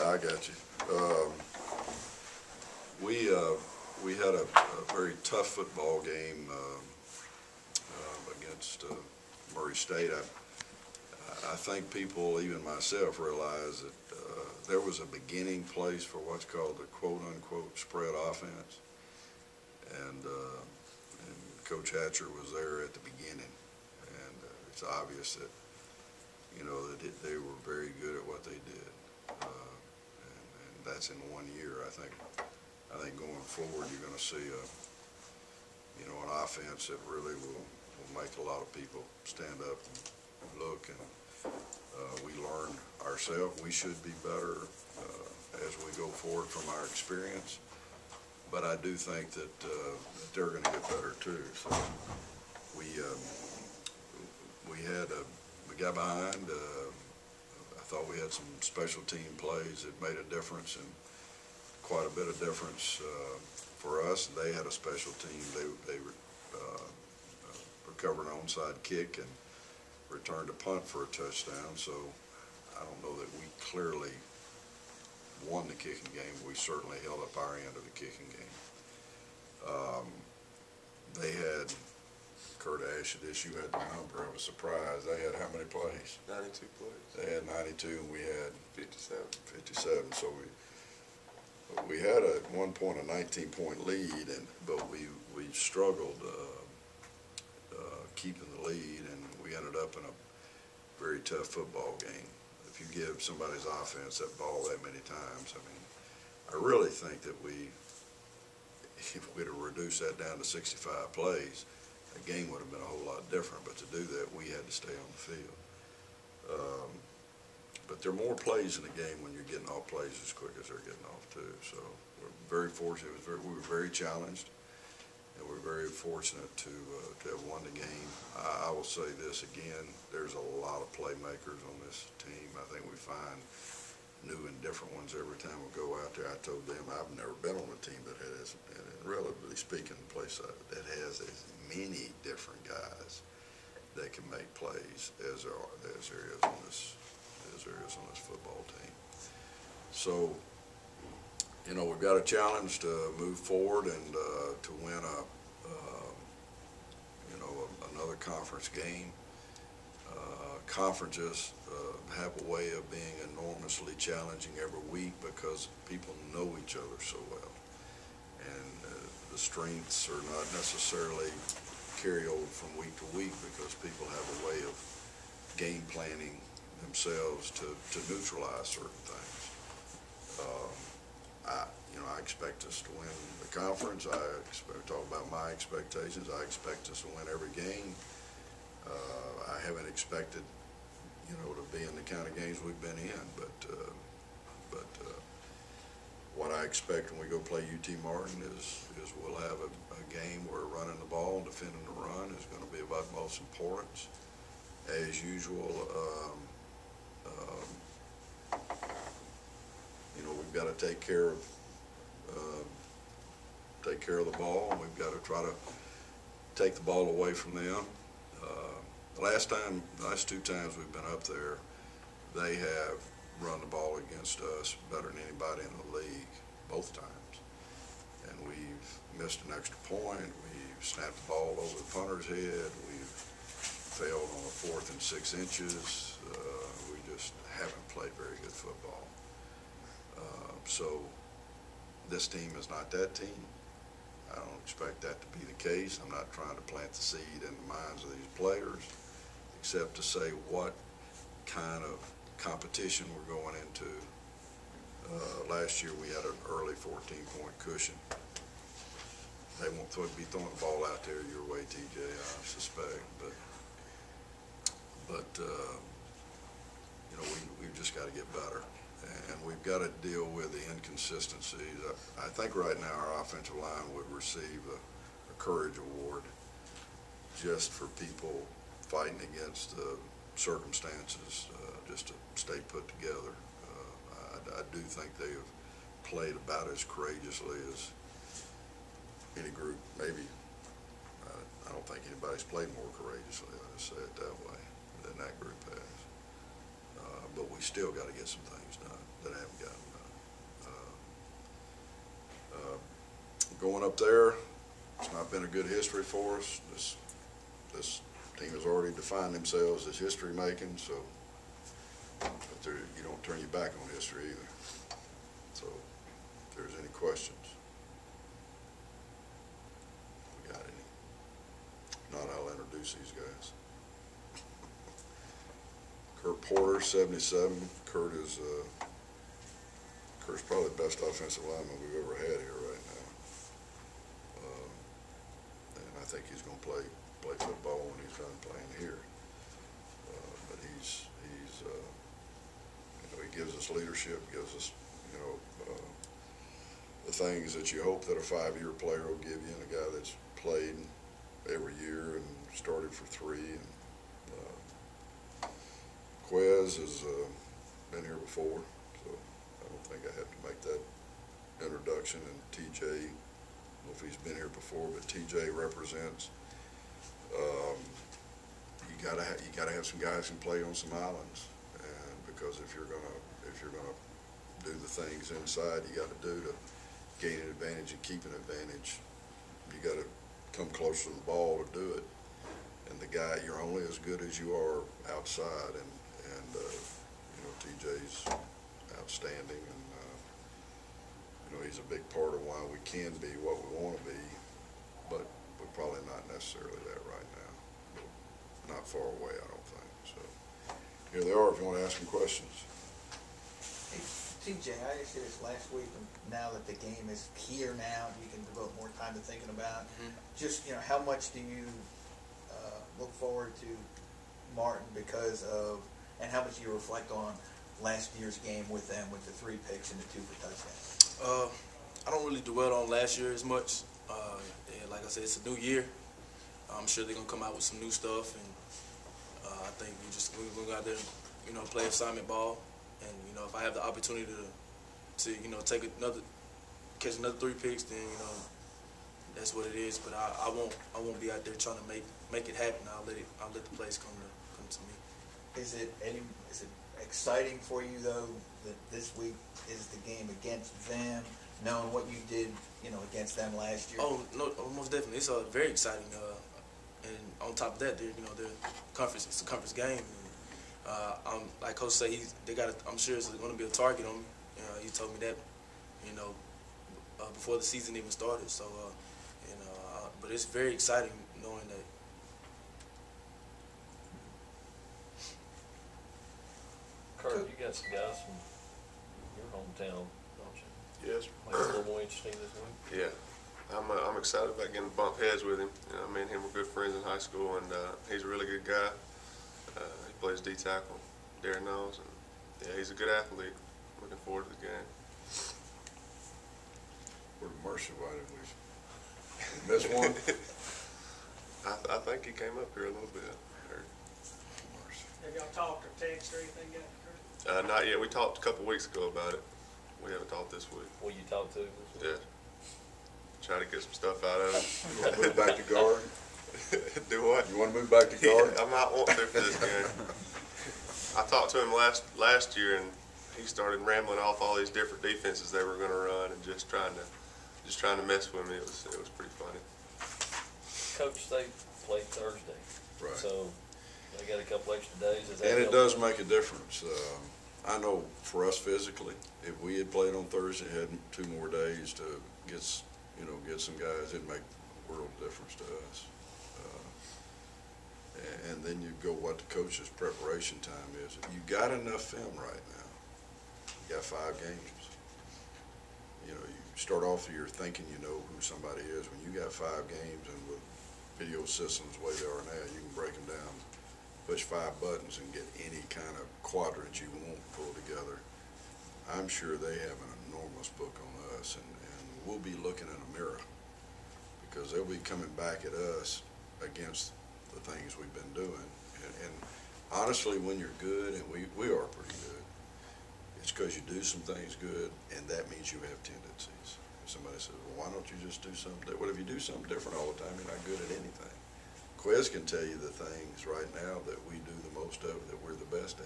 I got you. We had a very tough football game against Murray State. I think people, even myself, realize that there was a beginning place for what's called the quote-unquote spread offense, and Coach Hatcher was there at the beginning, and it's obvious that that they were very good at what they did, and that's in 1 year. I think going forward you're going to see an offense that really will make a lot of people stand up and look, and we learn ourselves. We should be better as we go forward from our experience, but I do think that they're going to get better too. So we got behind. I thought we had some special team plays that made a difference, and quite a bit of difference for us. They had a special team. They recovered an onside kick and returned a punt for a touchdown. So I don't know that we clearly won the kicking game. We certainly held up our end of the kicking game. They had Kurt Ash, this you had the number. I was surprised. They had how many plays? 92 plays. They had 92, and we had 57. 57. So we had at one point a 19-point lead, but we struggled keeping the lead, and we ended up in a very tough football game. If you give somebody's offense that ball that many times, I mean, I really think that if we'd have reduced that down to 65 plays, the game would have been a whole lot different. But to do that, we had to stay on the field. But there are more plays in the game when you're getting off plays as quick as they're getting off too. So we're very fortunate. We were very challenged, and we're very fortunate to have won the game. I will say this again: there's a lot of playmakers on this team. I think we find new and different ones every time we go out there. I told them I've never been on a team that has, relatively speaking, a place that has as many different guys that can make plays as there is on this football team. So, we've got a challenge to move forward and to win another conference game. Conferences have a way of being enormously challenging every week because people know each other so well, and the strengths are not necessarily carry over from week to week because people have a way of game planning themselves to neutralize certain things. I expect us to win the conference. Talk about my expectations. I expect us to win every game. I haven't expected, to be in the kind of games we've been in, but what I expect when we go play UT Martin is we'll have a game where running the ball and defending the run is going to be of utmost importance. As usual, we've got to take care of the ball, and we've got to try to take the ball away from them. The last two times we've been up there, they have run the ball against us better than anybody in the league, both times. And we've missed an extra point. We've snapped the ball over the punter's head. We've failed on a 4th and 6 inches. We just haven't played very good football. So this team is not that team. I don't expect that to be the case. I'm not trying to plant the seed in the minds of these players, except to say what kind of competition we're going into. Last year we had an early 14-point cushion. They won't be throwing the ball out there your way, TJ, I suspect, but we've just got to get better, and we've got to deal with the inconsistencies. I think right now our offensive line would receive a courage award just for people fighting against the circumstances, just to stay put together. I do think they have played about as courageously as any group. Maybe I don't think anybody's played more courageously, I'll just say it that way, than that group has. But we still got to get some things done that haven't gotten done. going up there, it's not been a good history for us. This team has already defined themselves as history making, so but you don't turn your back on history either. So if there's any questions, we got any? If not, I'll introduce these guys. Kurt Porter, 77. Kurt's probably the best offensive lineman we've ever had here right now. And I think he's going to play football when he's done playing here. But he's you know, he gives us leadership, gives us, you know, the things that you hope that a 5-year player will give you, and a guy that's played every year and started for 3. And Quez has been here before, so I don't think I have to make that introduction. And TJ, I don't know if he's been here before, but TJ represents. You gotta have some guys who can play on some islands, and because if you're gonna do the things inside you got to do to gain an advantage and keep an advantage, you got to come close to the ball to do it. And the guy, you're only as good as you are outside, and you know, TJ's outstanding, and you know, he's a big part of why we can be what we want to be, but we're probably not necessarily that right now. Not far away, I don't think. So here they are if you want to ask them questions. Hey, TJ, I asked you this last week, and now that the game is here now, you can devote more time to thinking about just, you know, how much do you look forward to Martin because of, and how much do you reflect on last year's game with them with the 3 picks and the 2 for touchdowns? I don't really dwell on last year as much. Yeah, like I said, it's a new year. I'm sure they're gonna come out with some new stuff, and I think we're gonna go out there, you know, play assignment ball, and you know, if I have the opportunity to you know, catch another 3 picks, then you know, that's what it is. But I won't be out there trying to make it happen. I'll let the plays come to me. Is it exciting for you though that this week is the game against them, knowing what you did, you know, against them last year? Oh no, most definitely. It's very exciting. And on top of that, it's a conference game. And, like Coach said, I'm sure it's going to be a target on me. He told me that, you know, before the season even started. So, but it's very exciting knowing that. Kurt, you got some guys from your hometown, don't you? Yes. Make it a little more interesting this week. Yeah. I'm excited about getting to bump heads with him. You know, me and him were good friends in high school, and he's a really good guy. He plays D-tackle, Darren knows, and yeah, he's a good athlete. Looking forward to the game. Where'd Mercer, why did we miss one? I think he came up here a little bit. Have y'all talked or texted or anything yet, Kurt? Not yet. We talked a couple weeks ago about it. We haven't talked this week. Will you talk to him this week? Yeah. Try to get some stuff out of it. You want to move back to guard? Do what? You want to move back to guard? Yeah, I might want to for this game. I talked to him last year, and he started rambling off all these different defenses they were going to run, and just trying to mess with me. It was pretty funny. Coach, they play Thursday, Right. so they got a couple extra days. And it does make a difference. I know for us physically, if we had played on Thursday, had 2 more days to get some guys, it'd make a world of difference to us. And then you go what the coach's preparation time is. You got enough film right now. You got 5 games. You know, you start off the year thinking you know who somebody is. When you got 5 games, and with video systems the way they are now, you can break them down, push 5 buttons and get any kind of quadrant you want pulled together. I'm sure they have an enormous book on us, and we'll be looking in a mirror because they'll be coming back at us against the things we've been doing. And honestly, when you're good, and we are pretty good, it's because you do some things good, and that means you have tendencies. If somebody says, well, why don't you just do something different? Well, if you do something different all the time, you're not good at anything. Quez can tell you the things right now that we do the most of, that we're the best at.